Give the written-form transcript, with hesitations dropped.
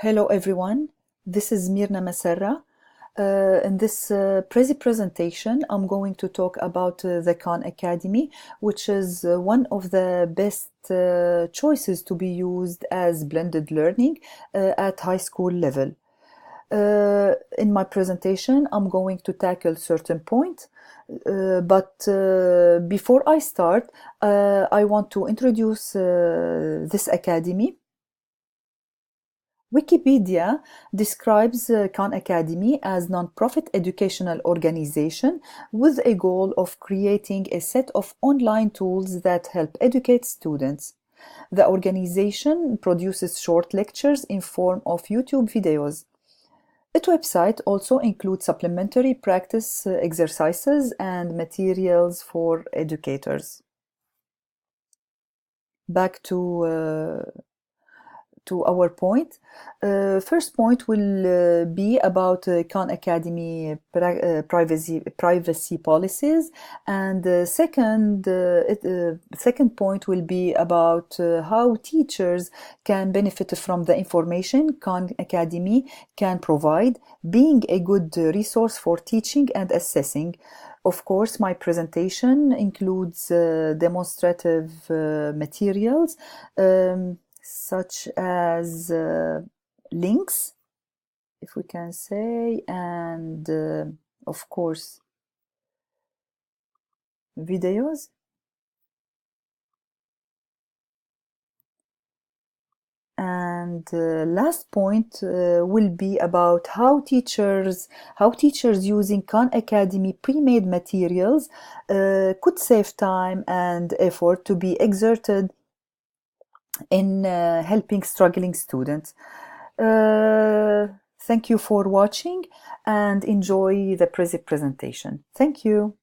Hello everyone, this is Mirna Masarra. In this Prezi presentation, I'm going to talk about the Khan Academy, which is one of the best choices to be used as blended learning at high school level. In my presentation, I'm going to tackle certain points, but before I start, I want to introduce this academy. Wikipedia describes Khan Academy as non-profit educational organization with a goal of creating a set of online tools that help educate students. The organization produces short lectures in form of YouTube videos. Its website also includes supplementary practice exercises and materials for educators. Back to our point. First point will be about Khan Academy privacy policies, and second point will be about how teachers can benefit from the information Khan Academy can provide, being a good resource for teaching and assessing. Of course, my presentation includes demonstrative materials. Such as links, if we can say, and of course videos. And last point will be about how teachers using Khan Academy pre-made materials could save time and effort to be exerted in helping struggling students. Thank you for watching and enjoy the presentation. Thank you.